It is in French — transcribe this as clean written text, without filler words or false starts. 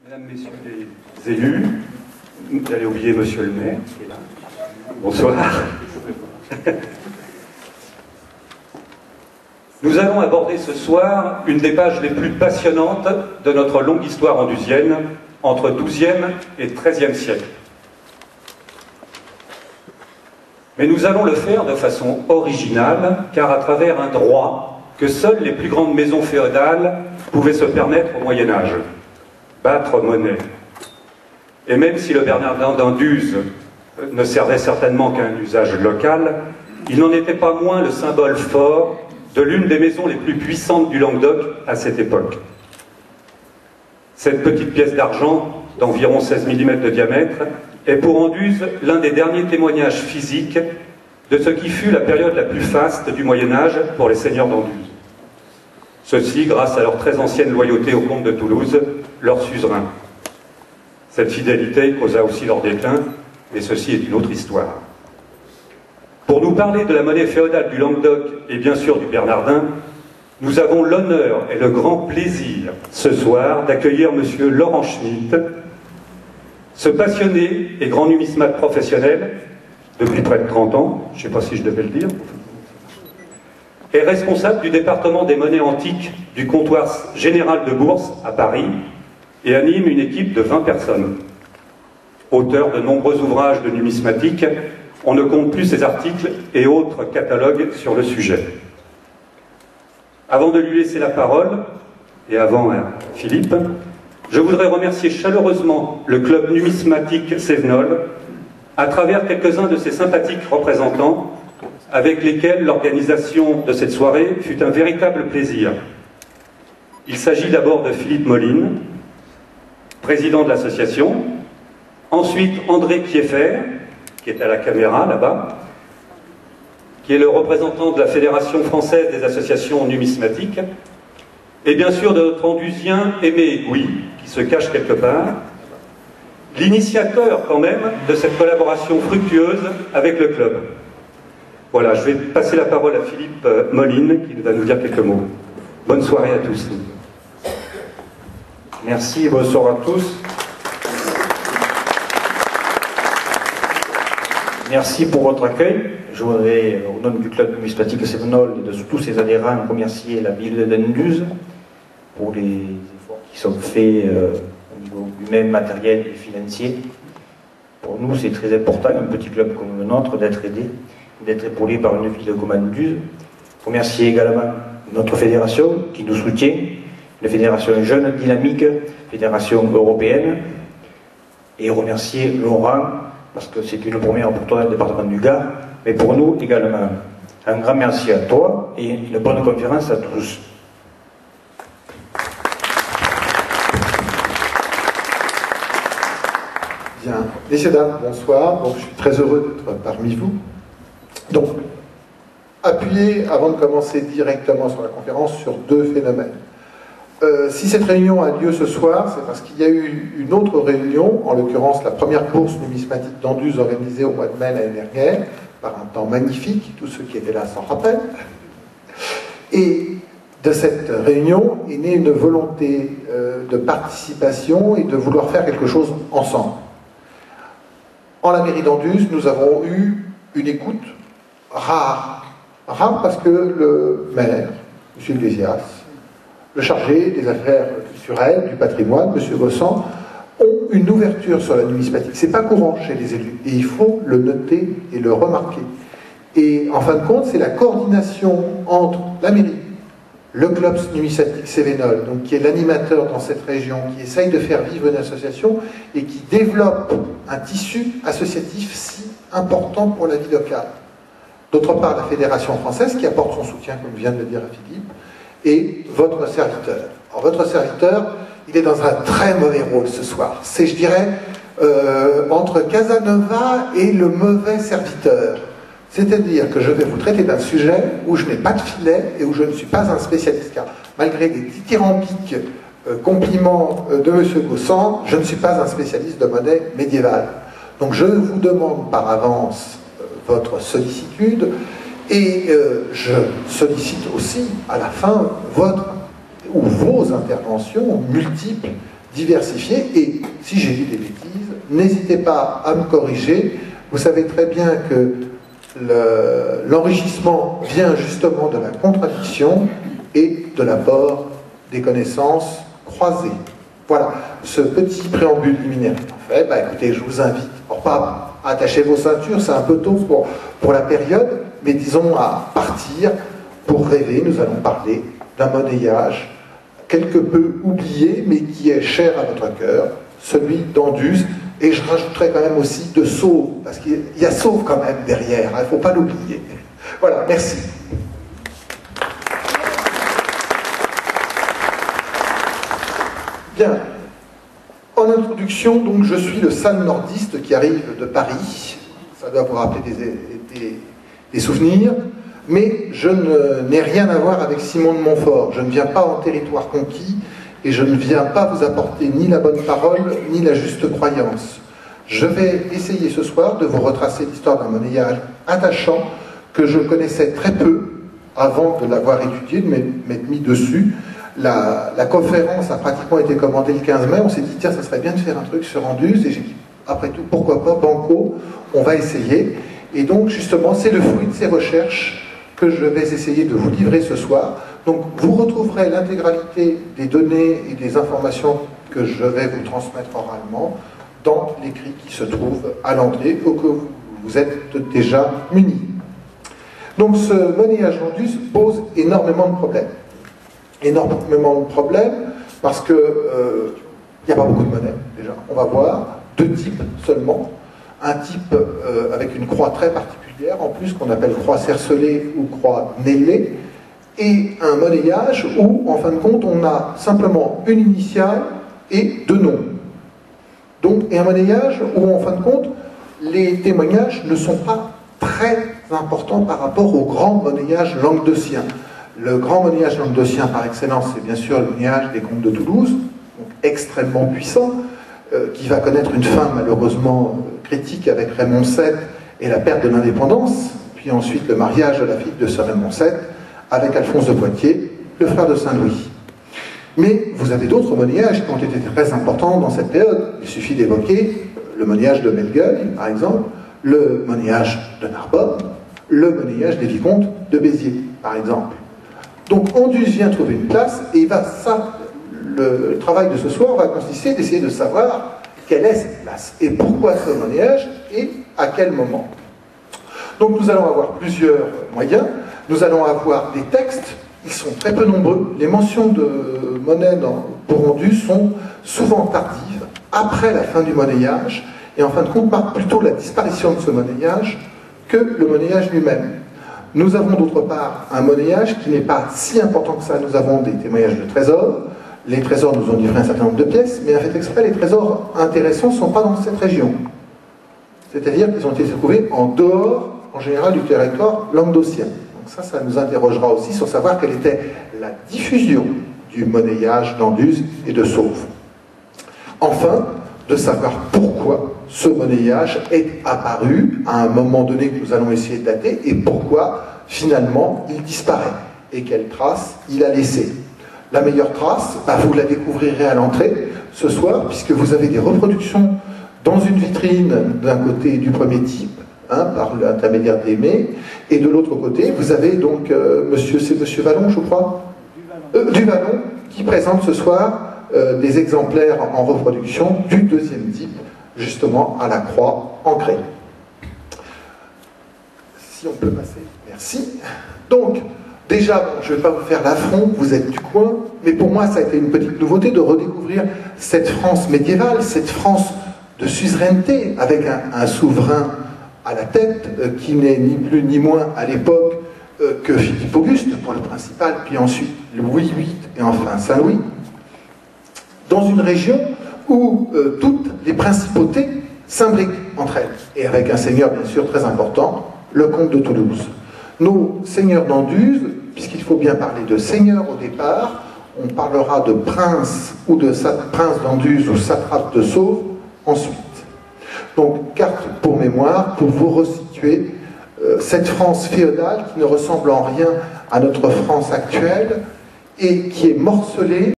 Mesdames, Messieurs les élus, vous allez oublier Monsieur le maire, qui est là. Bonsoir. Nous allons aborder ce soir une des pages les plus passionnantes de notre longue histoire andusienne, entre XIIe et XIIIe siècle. Mais nous allons le faire de façon originale, car à travers un droit que seules les plus grandes maisons féodales pouvaient se permettre au Moyen-Âge, battre monnaie. Et même si le Bernardin d'Anduze ne servait certainement qu'à un usage local, il n'en était pas moins le symbole fort de l'une des maisons les plus puissantes du Languedoc à cette époque. Cette petite pièce d'argent d'environ 16 mm de diamètre est pour Anduze l'un des derniers témoignages physiques de ce qui fut la période la plus faste du Moyen-Âge pour les seigneurs d'Anduze. Ceci grâce à leur très ancienne loyauté au comte de Toulouse, leur suzerain. Cette fidélité causa aussi leur déclin, et ceci est une autre histoire. Pour nous parler de la monnaie féodale du Languedoc et bien sûr du Bernardin, nous avons l'honneur et le grand plaisir ce soir d'accueillir Monsieur Laurent Schmitt, ce passionné et grand numismate professionnel depuis près de 30 ans, je ne sais pas si je devais le dire, est responsable du département des monnaies antiques du comptoir général de Bourse à Paris et anime une équipe de 20 personnes. Auteur de nombreux ouvrages de numismatique, on ne compte plus ses articles et autres catalogues sur le sujet. Avant de lui laisser la parole, et avant Philippe, je voudrais remercier chaleureusement le club numismatique Cévenol à travers quelques-uns de ses sympathiques représentants avec lesquels l'organisation de cette soirée fut un véritable plaisir. Il s'agit d'abord de Philippe Moline, président de l'association, ensuite André Kieffer, qui est à la caméra là-bas, qui est le représentant de la Fédération française des associations numismatiques, et bien sûr de notre Andusien Aimé Egui, qui se cache quelque part, l'initiateur quand même de cette collaboration fructueuse avec le club. Voilà, je vais passer la parole à Philippe Moline, qui va nous dire quelques mots. Bonne soirée à tous. Merci, bonsoir à tous. Merci pour votre accueil. Je voudrais, au nom du club numismatique Cévenol et de tous ses adhérents, remercier la ville d'Anduze pour les efforts qui sont faits au niveau humain, matériel et financier. Pour nous, c'est très important, un petit club comme le nôtre, d'être aidé, d'être épaulé par une ville comme Anduze. Remercier également notre fédération qui nous soutient, la fédération jeune, dynamique, fédération européenne, et remercier Laurent, parce que c'est une première pour toi dans le département du Gard, mais pour nous également. Un grand merci à toi et une bonne conférence à tous. Bien, messieurs, dames, bonsoir. Donc, je suis très heureux d'être parmi vous. Donc, appuyez, avant de commencer directement sur la conférence, sur deux phénomènes. Si cette réunion a lieu ce soir, c'est parce qu'il y a eu une autre réunion, en l'occurrence la première bourse numismatique d'Anduze organisée au mois de mai l'année dernière, par un temps magnifique, tous ceux qui étaient là s'en rappellent. Et de cette réunion est née une volonté de participation et de vouloir faire quelque chose ensemble. En la mairie d'Anduze, nous avons eu une écoute rare. Rare parce que le maire, M. Iglesias, le chargé des affaires culturelles, du patrimoine, M. Gossan, ont une ouverture sur la numismatique. C'est pas courant chez les élus, et il faut le noter et le remarquer. Et en fin de compte, c'est la coordination entre la mairie, le club numismatique Cévenol, donc qui est l'animateur dans cette région, qui essaye de faire vivre une association et qui développe un tissu associatif si important pour la vie locale. D'autre part, la Fédération française qui apporte son soutien, comme vient de le dire Philippe, et votre serviteur. Alors, votre serviteur, il est dans un très mauvais rôle ce soir. C'est, je dirais, entre Casanova et le mauvais serviteur. C'est-à-dire que je vais vous traiter d'un sujet où je n'ai pas de filet et où je ne suis pas un spécialiste. Car malgré les dithyrambiques compliments de M. Gossan, je ne suis pas un spécialiste de monnaie médiévale. Donc je vous demande par avance votre sollicitude. Et je sollicite aussi, à la fin, votre ou vos interventions multiples, diversifié. Et si j'ai dit des bêtises, n'hésitez pas à me corriger. Vous savez très bien que l'enrichissement vient justement de la contradiction et de l'apport des connaissances croisées. Voilà, ce petit préambule liminaire en fait. Écoutez, je vous invite, pas à attacher vos ceintures, c'est un peu tôt pour la période, mais disons à partir pour rêver. Nous allons parler d'un monnayage quelque peu oublié, mais qui est cher à notre cœur, celui d'Anduze. Et je rajouterai quand même aussi de Sauve, parce qu'il y a Sauve quand même derrière, il ne faut pas l'oublier. Voilà, merci. Bien. En introduction, donc, je suis le sale nordiste qui arrive de Paris. Ça doit vous rappeler des souvenirs. Mais je n'ai rien à voir avec Simon de Montfort. Je ne viens pas en territoire conquis et je ne viens pas vous apporter ni la bonne parole, ni la juste croyance. Je vais essayer ce soir de vous retracer l'histoire d'un monnayage attachant que je connaissais très peu avant de l'avoir étudié, de m'être mis dessus. La conférence a pratiquement été commandée le 15 mai. On s'est dit, tiens, ça serait bien de faire un truc sur Anduze. Et j'ai dit, après tout, pourquoi pas, banco, on va essayer. Et donc, justement, c'est le fruit de ces recherches que je vais essayer de vous livrer ce soir. Donc, vous retrouverez l'intégralité des données et des informations que je vais vous transmettre oralement dans l'écrit qui se trouve à l'entrée, ou que vous êtes déjà munis. Donc, ce monnayage d'Anduze pose énormément de problèmes. Énormément de problèmes, parce que il n'y a pas beaucoup de monnaie, déjà. On va voir deux types seulement. Un type avec une croix très particulière, en plus, qu'on appelle croix cercelée ou croix nellée, et un monnayage où, en fin de compte, on a simplement une initiale et deux noms. Donc, et un monnayage où, en fin de compte, les témoignages ne sont pas très importants par rapport au grand monnayage languedocien. Le grand monnayage languedocien par excellence, c'est bien sûr le monnayage des comtes de Toulouse, donc extrêmement puissant, qui va connaître une fin malheureusement critique avec Raymond VII et la perte de l'indépendance, puis ensuite le mariage de la fille de ce Raymond VII avec Alphonse de Poitiers, le frère de Saint-Louis. Mais vous avez d'autres monnayages qui ont été très importants dans cette période. Il suffit d'évoquer le monnayage de Melgueil, par exemple, le monnayage de Narbonne, le monnayage des vicomtes de Béziers, par exemple. Donc Anduze vient trouver une place, et le travail de ce soir va consister d'essayer de savoir quelle est cette place, et pourquoi ce monnayage, et à quel moment. Donc nous allons avoir plusieurs moyens. Nous allons avoir des textes, ils sont très peu nombreux. Les mentions de monnaie pour Anduze sont souvent tardives, après la fin du monnayage, et en fin de compte marquent plutôt la disparition de ce monnayage que le monnayage lui-même. Nous avons d'autre part un monnayage qui n'est pas si important que ça. Nous avons des témoignages de trésors. Les trésors nous ont livré un certain nombre de pièces, mais en fait exprès, les trésors intéressants ne sont pas dans cette région. C'est-à-dire qu'ils ont été trouvés en dehors, en général, du territoire languedocien. Donc ça nous interrogera aussi sur savoir quelle était la diffusion du monnayage d'Anduze et de Sauve. Enfin, de savoir pourquoi ce monnayage est apparu à un moment donné que nous allons essayer de dater, et pourquoi finalement il disparaît, et quelle trace il a laissé. La meilleure trace, vous la découvrirez à l'entrée ce soir, puisque vous avez des reproductions dans une vitrine d'un côté du premier type, par l'intermédiaire d'Aimé, et de l'autre côté, vous avez donc c'est Monsieur Vallon, je crois, du Vallon, qui présente ce soir des exemplaires en reproduction du deuxième type, justement à la croix ancrée. Si on peut passer, merci. Donc, déjà, je ne vais pas vous faire l'affront, vous êtes du coin, mais pour moi, ça a été une petite nouveauté de redécouvrir cette France médiévale, cette France de suzeraineté, avec un souverain à la tête, qui n'est ni plus ni moins à l'époque que Philippe Auguste, pour le principal, puis ensuite Louis VIII et enfin Saint-Louis, dans une région où toutes les principautés s'imbriquent entre elles, et avec un seigneur bien sûr très important, le comte de Toulouse. Nos seigneurs d'Anduze, puisqu'il faut bien parler de seigneurs au départ, on parlera de prince ou de prince d'Anduze ou satrape de Sauve ensuite. Donc, carte pour mémoire, pour vous resituer cette France féodale qui ne ressemble en rien à notre France actuelle et qui est morcelée